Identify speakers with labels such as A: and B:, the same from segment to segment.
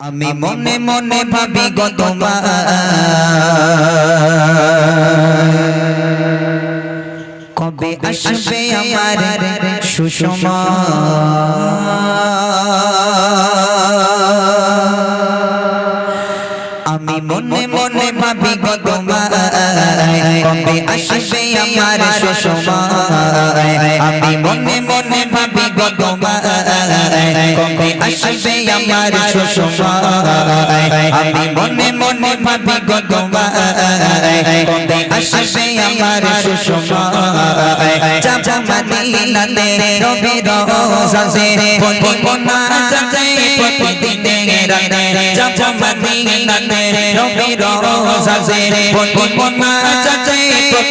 A: আমি মনে মনে ভাবি গো তোমার কবে আসবে আমার সুসময়। আমি মনে মনে ভাবি গো তোমার কবে আসবে আমার সুসময়। আমি মনে মনে ভাবি গো তোমার কবে আসবে আমার সুসময়। আমি মনে মনে ভাবি গো তোমার কবে আসবে আমার সুসময়। যাব মদিনাতে নবীর রওজাতে বলিব না যাতে প্রতিদিন রাতে। যাব মদিনাতে নবীর রওজাতে বলিব না যাতে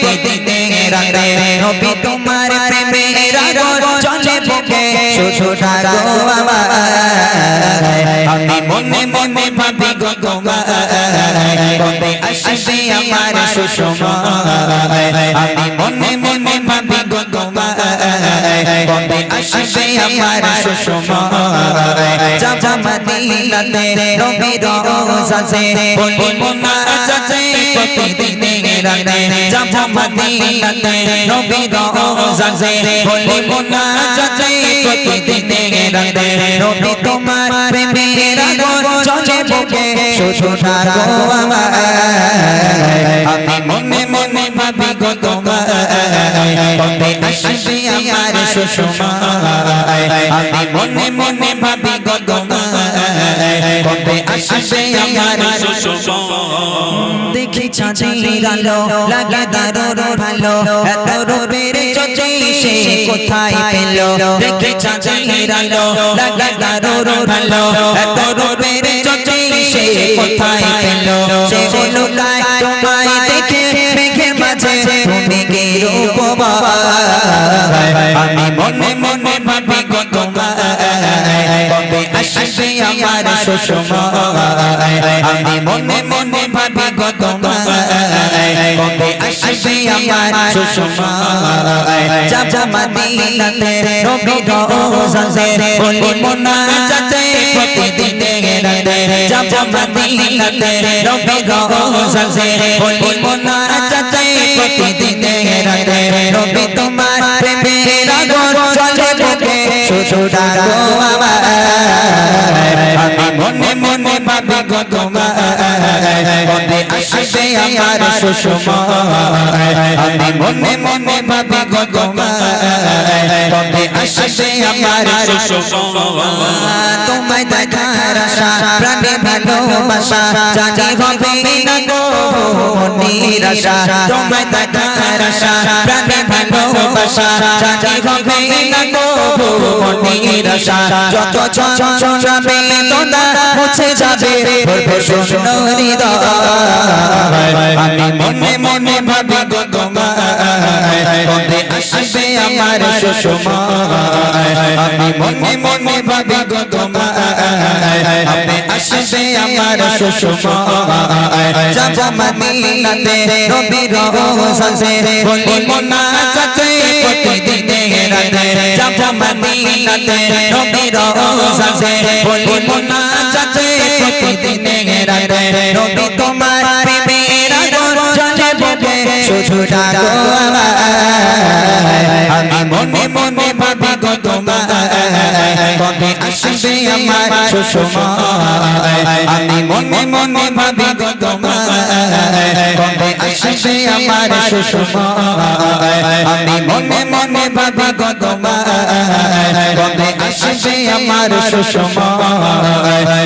A: প্রতিদিন রাতে। নবী তোমার প্রেমের আগুন জ্বলে বুকে শুধু ডাকো আমায়। আমি মনে মনে ভাবি গো তোমার কবে আসবে আমার সুসময়। আমি মনে মনে ভাবি গো তোমার কবে আসবে আমার সুসময়। যাব মদিনাতে নবীর রওজাতে বলিব না যাতে প্রতিদিন রাতে। যাব মদিনাতে নবীর রওজাতে বলিব না যাতে প্রতিদিন রাতে। নবী তোমার প্রেমের আগুন জ্বলে বুকে শুধু ডাকো আমায়। আমি মনে মনে ভাবি গো তোমার কবে আসবে আমার সুসময়। আমি মনে মনে ভাবি গো তোমার কবে আসবে আমার সুসময়। দেখি চাঁদের আলো লাগে দারুণ ভালো, এত রূপের জ্যোতি সে কোথায় পেল। দেখি চাঁদের আলো লাগে দারুণ ভালো, এত রূপের জ্যোতি সে কোথায় পেল। সে লুকায় তোমায় দেখে মেঘের মাঝে তুমি কি রূপবান। আমি মনে মনে ভাবি গো তোমার কবে আসবে আমার সুসময়। আমি মনে মনে ভাবি গো তোমার কবে আসবে আমার সুসময়। যাব মদিনাতে নবীর রওজাতে বলিব না যাতে প্রতিদিন রাতে। যাব মদিনাতে নবীর রওজাতে বলিব না যাতে প্রতিদিন রাতে। নবী তোমার প্রেমের আগুন জ্বলে বুকে শুধু ডাকো আমায়। আমি মনে মনে ভাবি গো তোমার কবে আসবে আমার সুসময়। আমি মনে মনে ভাবি গো তোমার কবে আসবে আমার সুসময়। তোমায় দেখার আশা প্রাণে ভালোবাসা জানি হবে না গো নিরাশা। তোমায় দেখার আশা প্রাণে ভালোবাসা জানি হবে না গো নিরাশা। যত যন্ত্রণা বেদনা মুছে যাবে ভরবে শূন্য হৃদয়। আমি মনে মনে ভাবি গো তোমার কবে আসবে আমার সুসময়। আমি মনে মনে ভাবি গো তোমার কবে আসবে আমার সুসময়। যাব মদিনাতে নবীর রওজাতে বলিব না যাতে প্রতিদিন রাতে। যাব মদিনাতে নবীর রওজাতে বলিব না যাতে প্রতিদিন রাতে। নবী তোমার প্রেমের আগুন জ্বলে বুকে শুধু ডাকো আমায়। আমি মনে মনে ভাবি গো তোমার কবে আসবে আমার সুসময়। আমি মনে মনে ভাবি গো তোমার কবে আসবে আমার সুসময়। আমি মনে মনে ভাবি গো তোমার কবে আসবে আমার সুসময়।